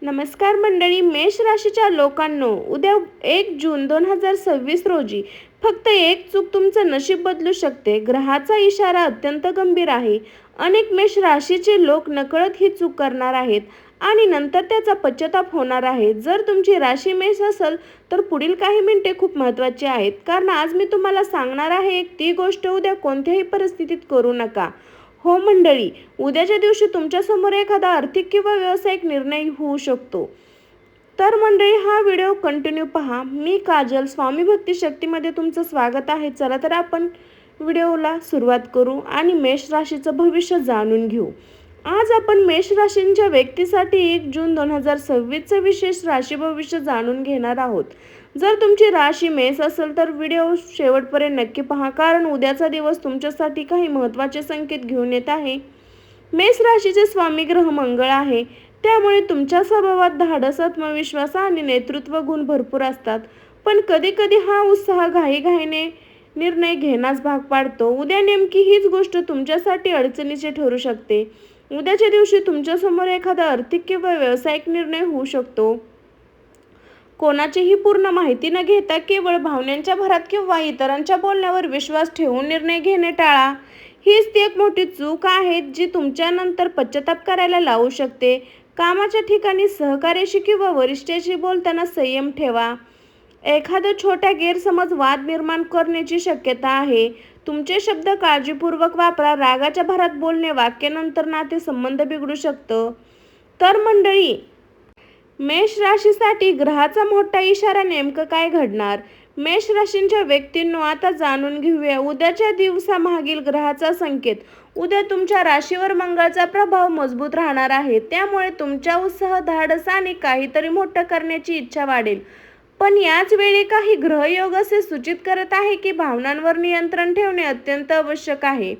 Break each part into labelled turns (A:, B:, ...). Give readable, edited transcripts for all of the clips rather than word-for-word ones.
A: नमस्कार मंडळी, मेष राशीच्या लोकांनो, उद्या 1 जून 2026 रोजी फक्त एक चूक तुमचं नशीब बदलू शकते. ग्रहाचा इशारा अत्यंत गंभीर आहे. अनेक मेष राशीचे लोक नकळत ही चूक करणार आहेत आणि नंतर त्याचा पश्चाताप होणार आहे. जर तुमची राशी मेष असेल तर पुढील काही मिनिटे खूप महत्त्वाची आहेत, कारण आज मी तुम्हाला सांगणार आहे एक ती गोष्ट उद्या कोणत्याही परिस्थितीत करू नका. हो मंडळी, उद्याच्या दिवशी तुमच्यासमोर एखादा आर्थिक किंवा व्यावसायिक निर्णय होऊ शकतो. तर मंडळी, हा व्हिडिओ कंटिन्यू पहा. मी काजल, स्वामी भक्ती शक्तीमध्ये तुमचं स्वागत आहे. चला तर आपण व्हिडिओला सुरुवात करू आणि मेष राशीचं भविष्य जाणून घेऊ. आज आपण मेष राशींच्या व्यक्तीसाठी 1 जून 2026चं विशेष राशी भविष्य जाणून घेणार आहोत. जर तुमची राशी मेष असेल तर व्हिडिओ शेवटपर्यंत नक्की पहा, कारण उद्याचा दिवस तुमच्यासाठी काही महत्त्वाचे संकेत घेऊन येत आहे. मेष राशीचे स्वामी ग्रह मंगळ आहे, त्यामुळे तुमच्या स्वभावात धाडस, आत्मविश्वास आणि नेतृत्व गुण भरपूर असतात. पण कधीकधी हा उत्साह घाईघाईने निर्णय घेण्यास भाग पाडतो. उद्या नेमकी हीच गोष्ट तुमच्यासाठी अडचणीची ठरू शकते. उद्याच्या दिवशी तुमच्यासमोर एखादा आर्थिक किंवा व्यावसायिक निर्णय होऊ शकतो. कोणाचीही पूर्ण माहिती न घेता केवळ भावनांच्या भरात किंवा इतरांच्या बोलण्यावर विश्वास ठेवून निर्णय घेणे टाळा. हीच ती एक मोठी चूक आहे जी तुमच्यानंतर पश्चाताप करायला लावू शकते. कामाच्या ठिकाणी सहकार्याशी किंवा वरिष्ठांशी बोलताना संयम ठेवा. एखादा छोटा गैरसमज वाद निर्माण करण्याची शक्यता आहे. तुमचे शब्द काळजीपूर्वक वापरा. रागाच्या भरात बोलणे वाक्यानंतर नातेसंबंध बिघडू शकतं. तर मंडळी, मेष राशीसाठी ग्रहाचा मोठा इशारा नेमकं काय घडणार? मेष राशींच्या व्यक्तींनो, आता जाणून घेऊया उद्याच्या दिवसामागील ग्रहाचा संकेत. उद्या तुमच्या राशीवर मंगळाचा प्रभाव मजबूत राहणार आहे, त्यामुळे तुमच्या उत्साह, धाडस आणि काहीतरी मोठं करण्याची इच्छा वाढेल. पण याच वेळी काही ग्रहयोग असे सूचित करत आहे की भावनांवर नियंत्रण ठेवणे अत्यंत आवश्यक आहे.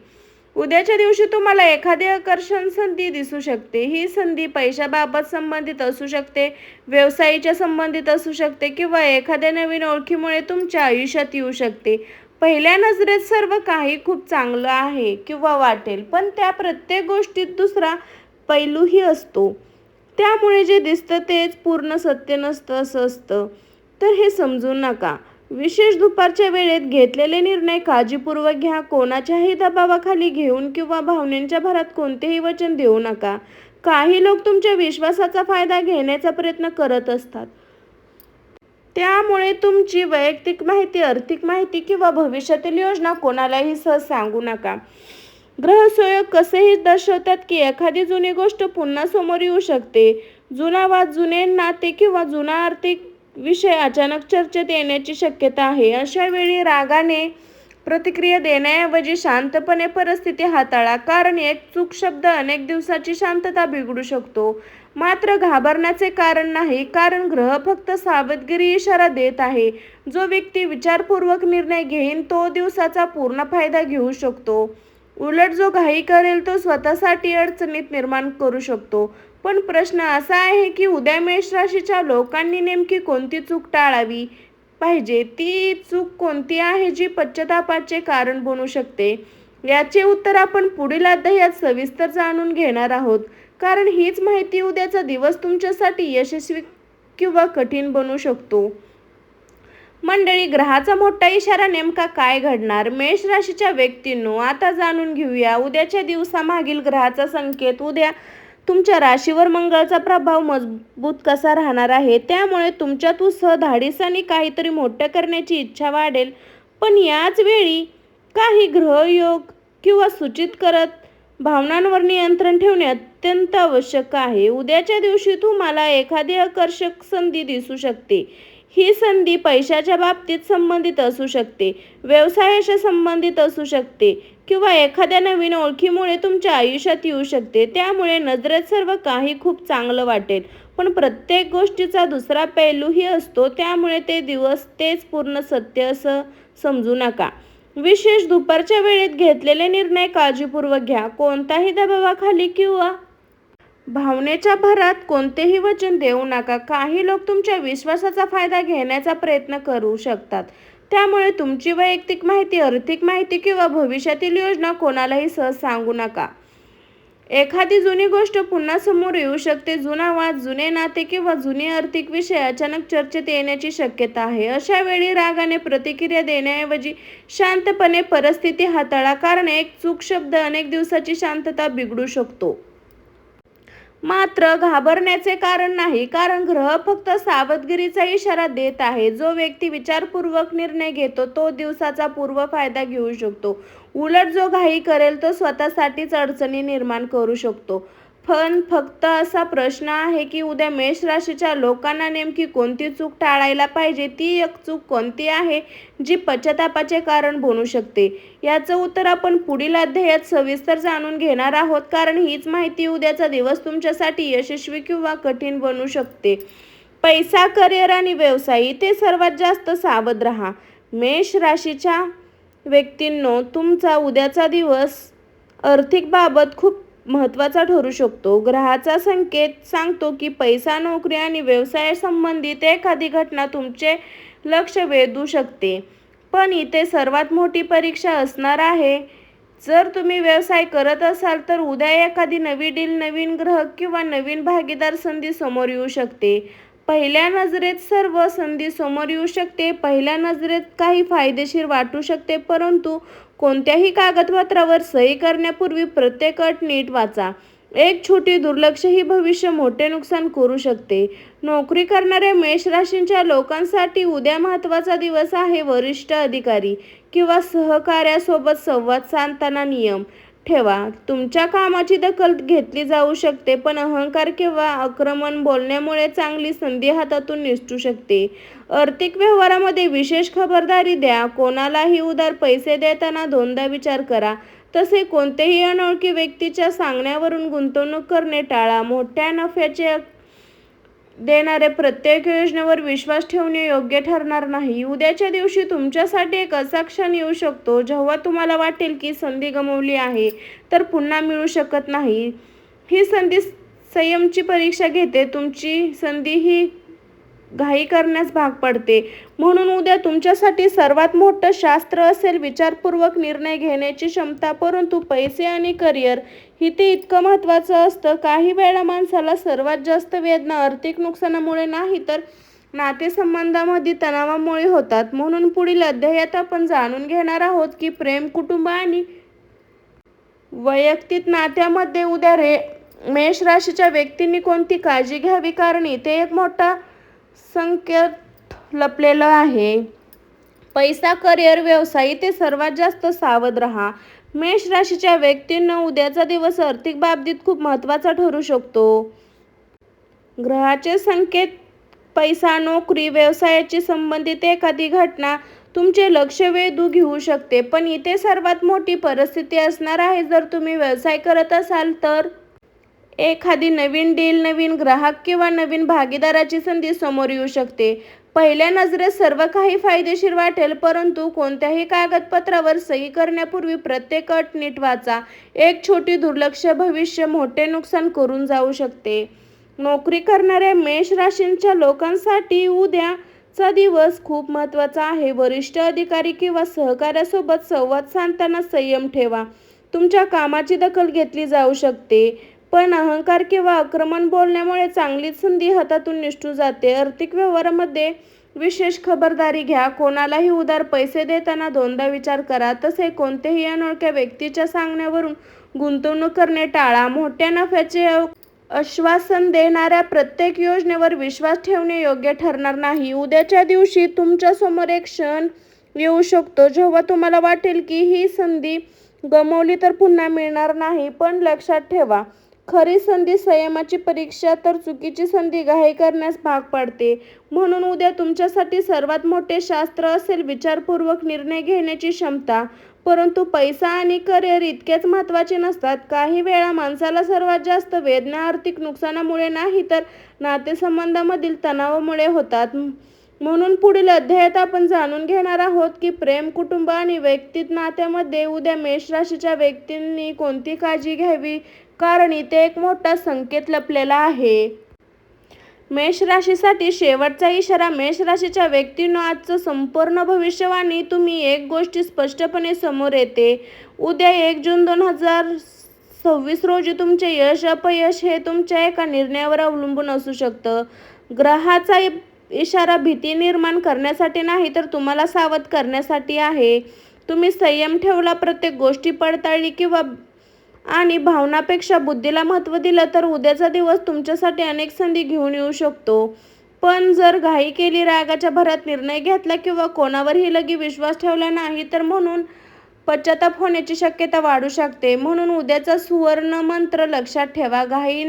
A: उद्याच्या दिवशी तुम्हाला एखादी आकर्षण संधी दिसू शकते. ही संधी पैशाबाबत संबंधित असू शकते, व्यवसायाच्या संबंधित असू शकते किंवा एखाद्या नवीन ओळखीमुळे तुमच्या आयुष्यात येऊ शकते. पहिल्या नजरेत सर्व काही खूप चांगलं आहे किंवा वाटेल, पण त्या प्रत्येक गोष्टीत दुसरा पैलूही असतो. त्यामुळे जे दिसतं तेच पूर्ण सत्य नसतं असं असतं. तर हे समजू नका. विशेष दुपारच्या वेळेत घेतलेले निर्णय काळजीपूर्वक घ्या. कोणाच्याही दबावाखाली घेऊन किंवा भावनेच्या भरात कोणतेही वचन देऊ नका. काही लोक तुमच्या विश्वासाचा फायदा घेण्याचा प्रयत्न करत असतात, त्यामुळे तुमची वैयक्तिक माहिती, आर्थिक माहिती किंवा भविष्यातील योजना कोणालाही सहज सांगू नका. ग्रहसंयोग कसेही दर्शवतात की एखादी जुनी गोष्ट पुन्हा समोर येऊ शकते. जुना वाद, जुने नाते किंवा जुना आर्थिक विषय अचानक चर्चेत येण्याची शक्यता आहे. अशा वेळी रागाने प्रतिक्रिया देण्याऐवजी शांतपणे परिस्थिती हाताळा, कारण एक चूक शब्द अनेक दिवसाची शांतता बिघडू शकतो. मात्र घाबरण्याचे कारण नाही, कारण ग्रह फक्त सावधगिरी इशारा देत आहे. जो व्यक्ती विचारपूर्वक निर्णय घेईल तो दिवसाचा पूर्ण फायदा घेऊ शकतो. उलट जो घाई करेल तो स्वतःसाठी अडचणीत निर्माण करू शकतो. पण प्रश्न असा आहे की उद्या मेष राशीच्या लोकांनी नेमकी कोणती चूक टाळावी पाहिजे? ती चूक कोणती आहे जी पश्चातापाचे कारण बनू शकते? याचे उत्तर आपण पुढील अध्यायात सविस्तर जाणून घेणार आहोत, कारण हीच माहिती उद्याचा दिवस तुमच्यासाठी यशस्वी किंवा कठीण बनू शकतो. मंडळी, ग्रहाचा मोठा इशारा नेमका काय घडणार? मेष राशीच्या व्यक्तींनो, आता जाणून घेऊया उद्याच्या दिवसामागील ग्रहाचा संकेत. उद्या तुमच्या राशीवर मंगळाचा प्रभाव मजबूत कसा राहणार आहे, त्यामुळे तुमच्यात उत्साह, धाडस आणि काहीतरी मोठं करण्याची इच्छा वाढेल. पण याच वेळी काही ग्रहयोग किंवा सूचित करत भावनांवर नियंत्रण ठेवणे अत्यंत आवश्यक आहे. उद्याच्या दिवशी तुम्हाला एखादी आकर्षक संधी दिसू शकते. ही संधी पैशाच्या बाबतीत संबंधित असू शकते, व्यवसायाशी संबंधित असू शकते किंवा एखाद्या नवीन ओळखीमुळे तुमच्या आयुष्यात येऊ शकते. त्यामुळे नजरेत सर्व काही खूप चांगलं वाटेल, पण प्रत्येक गोष्टीचा दुसरा पैलूही असतो. त्यामुळे ते दिवस तेच पूर्ण सत्य असं समजू नका. विशेष दुपारच्या वेळेत घेतलेले निर्णय काळजीपूर्वक घ्या. कोणत्याही दबावाखाली किंवा भावनेच्या भरात कोणतेही वचन देऊ नका. काही लोक तुमच्या विश्वासाचा फायदा घेण्याचा प्रयत्न करू शकतात, त्यामुळे तुमची वैयक्तिक माहिती, आर्थिक माहिती किंवा भविष्यातील योजना कोणालाही सहज सांगू नका. एखादी जुनी गोष्ट पुन्हा समोर येऊ शकते. जुना वाद, जुने नाते किंवा जुने आर्थिक विषय अचानक चर्चेत येण्याची शक्यता आहे. अशा वेळी रागाने प्रतिक्रिया देण्याऐवजी शांतपणे परिस्थिती हाताळा, कारण एक चूक शब्द अनेक दिवसाची शांतता बिघडू शकतो. मात्र घाबरण्याचे कारण नाही, कारण ग्रह फक्त सावधगिरीचा इशारा देत आहे. जो व्यक्ती विचारपूर्वक निर्णय घेतो तो दिवसाचा पूर्व फायदा घेऊ शकतो. उलट जो घाई करेल तो स्वतःसाठीच अडचणी निर्माण करू शकतो. पण फक्त असा प्रश्न आहे की उद्या मेष राशीच्या लोकांना नेमकी कोणती चूक टाळायला पाहिजे. ती एक चूक कोणती आहे जी पश्चातापाचे कारण बनू शकते? याचं उत्तर आपण पुढील अध्यायात सविस्तर जाणून घेणार आहोत, कारण हीच माहिती उद्याचा दिवस तुमच्यासाठी यशस्वी किंवा कठीण बनू शकते. पैसा, करिअर आणि व्यवसाय इथे सर्वात जास्त सावध राहा. मेष राशीच्या व्यक्तींनो, तुमचा उद्याचा दिवस आर्थिक बाबत खूप महत्त्वाचा ठरू शकतो. ग्रहाचा संकेत सांगतो की पैसा, नोकरी आणि व्यवसायासंबंधित एखादी घटना तुमचे लक्ष वेधू शकते. पण इथे सर्वात मोठी परीक्षा असणार आहे. जर तुम्ही व्यवसाय करत असाल तर उद्या एखादी नवी डील, नवीन ग्राहक किंवा नवीन भागीदार संधी समोर येऊ शकते. पहिल्या नजरेत सर्व संधी समोर येऊ शकते. पहिल्या नजरेत काही फायदेशीर वाटू शकते, परंतु कोणत्याही कागदपत्रावर सही करण्यापूर्वी प्रत्येक अट नीट वाचा. एक छोटी दुर्लक्ष ही भविष्य मोठे नुकसान करू शकते. नोकरी करणाऱ्या मेष राशीच्या लोकांसाठी उद्या महत्त्वाचा दिवस आहे. वरिष्ठ अधिकारी किंवा सहकाऱ्यासोबत संवाद साधताना नियम ठेवा. तुमच्या कामाची दखल घेतली जाऊ शकते, पण अहंकार किंवा आक्रमक बोलण्यामुळे चांगली संधी हातातून निसटू शकते. आर्थिक व्यवहारामध्ये विशेष खबरदारी द्या. कोणालाही उधार पैसे देताना दोनदा विचार करा. तसे कोणत्याही अनोळखी व्यक्तीच्या सांगण्यावरून गुंतवणूक करणे टाळा. मोठ्या नफ्याचे देणारे प्रत्येक योजनेवर विश्वास ठेवणे योग्य ठरणार नाही. उद्याच्या दिवशी तुमच्यासाठी एक असा क्षण येऊ शकतो जेव्हा तुम्हाला वाटेल की संधी गमावली आहे तर पुन्हा मिळू शकत नाही. ही संधी संयमाची परीक्षा घेते. तुमची संधी ही घाई करण्यास भाग पडते. म्हणून उद्या तुमच्यासाठी सर्वात मोठं शास्त्र असेल विचारपूर्वक निर्णय घेण्याची क्षमता. परंतु पैसे आणि करिअर इथे इतकं महत्त्वाचं असतं. काही वेळा माणसाला सर्वात जास्त वेदना आर्थिक नुकसानामुळे नाही तर नातेसंबंधांमधील तणावामुळे होतात. म्हणून पुढील अध्यायात आपण जाणून घेणार आहोत की प्रेम, कुटुंब आणि वैयक्तिक नात्यामध्ये उद्या मेष राशीच्या व्यक्तींनी कोणती काळजी घ्यावी, कारण इथे एक मोठा संकेत लपलेला आहे. पैसा, करिअर, व्यवसाय इथे सर्वात जास्त सावध राहा. मेष राशीच्या व्यक्तींना उद्याचा दिवस आर्थिक बाबतीत खूप महत्त्वाचा ठरू शकतो. ग्रहाचे संकेत पैसा, नोकरी, व्यवसायाशी संबंधित एखादी घटना तुमचे लक्ष वेधून घेऊ शकते. पण इथे सर्वात मोठी परिस्थिती असणार आहे. जर तुम्ही व्यवसाय करत असाल तर एखादी नवीन डील, नवीन ग्राहक किंवा नवीन भागीदाराची संधी समोर येऊ शकते. पहिल्या नजरेत सर्व काही फायदेशीर वाटेल, परंतु कोणत्याही कागदपत्रावर सही करण्यापूर्वी प्रत्येक अट नीट वाचा. एक छोटी दुर्लक्ष भविष्य मोठे नुकसान करून जाऊ शकते. नोकरी करणाऱ्या मेष राशीच्या लोकांसाठी उद्याचा दिवस खूप महत्त्वाचा आहे. वरिष्ठ अधिकारी किंवा सहकाऱ्यासोबत संवाद साधताना संयम ठेवा. तुमच्या कामाची दखल घेतली जाऊ शकते, पण अहंकार किंवा आक्रमक बोलण्यामुळे चांगली संधी हातातून निसटून जाते. आर्थिक व्यवहारामध्ये विशेष खबरदारी घ्या. कोणालाही उधार पैसे देताना दोनदा विचार करा. तसे कोणत्याही अनोळख्या व्यक्तीच्या सांगण्यावरून गुंतवणूक करणे टाळा. मोठ्या नफ्याचे आश्वासन देणाऱ्या प्रत्येक योजनेवर विश्वास ठेवणे योग्य ठरणार नाही. उद्याच्या दिवशी तुमच्यासमोर एक क्षण येऊ शकतो जेव्हा तुम्हाला वाटेल की ही संधी गमावली तर पुन्हा मिळणार नाही. पण लक्षात ठेवा, खरी संधी संयमाची परीक्षा तर चुकीची संधी घाई करण्यास भाग पाडते. म्हणून उद्या तुमच्यासाठी सर्वात मोठे शास्त्र असेल विचारपूर्वक निर्णय घेण्याची क्षमता. परंतु पैसा आणि करिअर इतकेच महत्त्वाचे नसतात. काही वेळा माणसाला सर्वात जास्त वेदना आर्थिक नुकसानामुळे नाही तर नातेसंबंधांमधील तणावामुळे होतात. म्हणून पुढील अध्यायात आपण जाणून घेणार आहोत की प्रेम, कुटुंब आणि वैयक्तिक नात्यामध्ये उद्या मेष राशीच्या व्यक्तींनी कोणती काळजी घ्यावी, कारण इथे एक मोठा संकेत लपलेला आहे. मेष राशीसाठी शेवटचा इशारा. मेष राशीच्या व्यक्तींनो, आजचं संपूर्ण भविष्यवाणी तुम्ही एक गोष्ट स्पष्टपणे समोर येते. उद्या 1 जून 2026 26 रोजी तुमचे यश अपयश हे तुमच्या एका निर्णयावर अवलंबून असू शकतं. ग्रहाचा इशारा भीती निर्माण करण्यासाठी नाही तर तुम्हाला सावध करण्यासाठी आहे. तुम्ही संयम ठेवला, प्रत्येक गोष्टी पडताळली आणि भावनापेक्षा बुद्धीला महत्त्व दिलं तर उद्याचा दिवस तुमच्यासाठी अनेक संधी घेऊन येऊ शकतो. पण जर घाई केली, रागाच्या भरात निर्णय घेतला किंवा कोणावरही लगी विश्वास ठेवला नाही तर म्हणून पश्चाताप होण्याची शक्यता वाढू शकते. म्हणून उद्याचा सुवर्ण मंत्र लक्षात ठेवा, घाई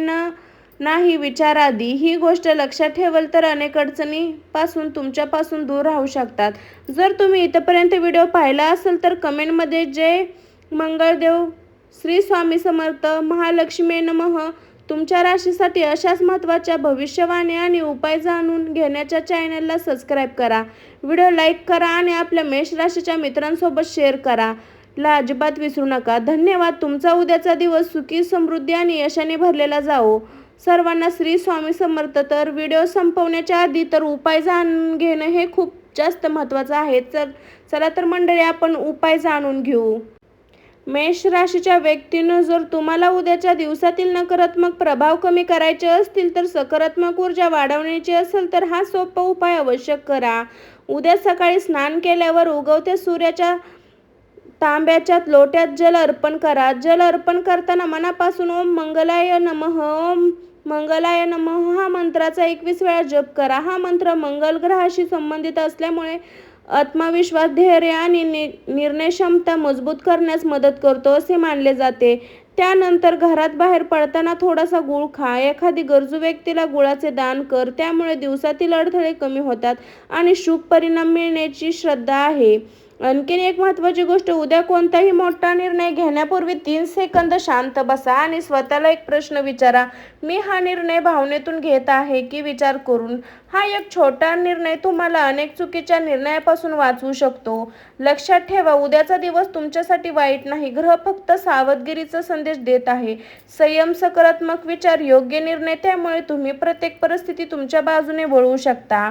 A: नाही, विचाराधी. ही गोष्ट लक्षात ठेवल तर अनेक अडचणींपासून तुमच्यापासून दूर राहू शकतात. जर तुम्ही इथपर्यंत व्हिडिओ पाहिला असेल तर कमेंटमध्ये जय मंगळदेव, श्री स्वामी समर्थ, महालक्ष्मी नमः तुमच्या राशीसाठी अशाच महत्त्वाच्या भविष्यवाणी आणि उपाय जाणून घेण्याच्या चॅनलला सबस्क्राईब करा. व्हिडिओ लाईक करा आणि आपल्या मेष राशीच्या मित्रांसोबत शेअर करा ला अजिबात विसरू नका. धन्यवाद. तुमचा उद्याचा दिवस सुखी, समृद्धी आणि यशाने भरलेला जाओ. सर्वांना श्री स्वामी समर्थ. तर व्हिडिओ संपवण्याच्या आधी तर उपाय जाणून घेणं हे खूप जास्त महत्त्वाचं आहे. चला तर मंडळी, आपण उपाय जाणून घेऊ. मेष राशीच्या व्यक्तीनं जर तुम्हाला उद्याच्या दिवसातील नकारात्मक प्रभाव कमी करायचे असतील तर सकारात्मक ऊर्जा वाढवण्याची असेल तर हा सोपा उपाय अवश्य करा. उद्या सकाळी स्नान केल्यावर उगवत्या सूर्याच्या तांब्याच्या लोट्यात जल अर्पण करा. जल अर्पण करताना मनापासून ओम मंगलाय नमः, ओम मंगलाय नमः हा मंत्राचा 21 वेळा जप करा. हा मंत्र मंगल ग्रहाशी संबंधित असल्यामुळे आत्मविश्वास, धैर्य आणि निर्णय क्षमता मजबूत करण्यास मदत करतो असे मानले जाते. त्यानंतर घरात बाहेर पडताना थोडासा गूळ खा. एखादी गरजू व्यक्तीला गुळाचे दान कर. त्यामुळे दिवसातील अडथळे कमी होतात आणि शुभ परिणाम मिळण्याची श्रद्धा आहे. आणखीन एक महत्त्वाची गोष्ट, उद्या कोणताही मोठा निर्णय घेण्यापूर्वी 3 सेकंद शांत बसा आणि स्वतःला एक प्रश्न विचारा, मी हा निर्णय भावनेतून घेत आहे की विचार करून. हा एक छोटा निर्णय तुम्हाला अनेक चुकीच्या निर्णयापासून वाचवू शकतो. लक्षात ठेवा, उद्याचा दिवस तुमच्यासाठी वाईट नाही. ग्रह फक्त सावधगिरीचा संदेश देत आहे. संयम, सकारात्मक विचार, योग्य निर्णय, त्यामुळे तुम्ही प्रत्येक परिस्थिती तुमच्या बाजूने वळवू शकता.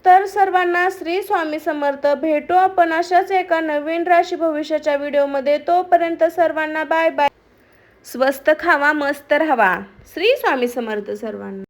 A: तर सर्वांना श्री स्वामी समर्थ. भेटू आपण अशाच एका नवीन राशी भविष्याच्या व्हिडिओमध्ये. तोपर्यंत सर्वांना बाय बाय. स्वस्त खावा, मस्त राहावा. श्री स्वामी समर्थ सर्वांना.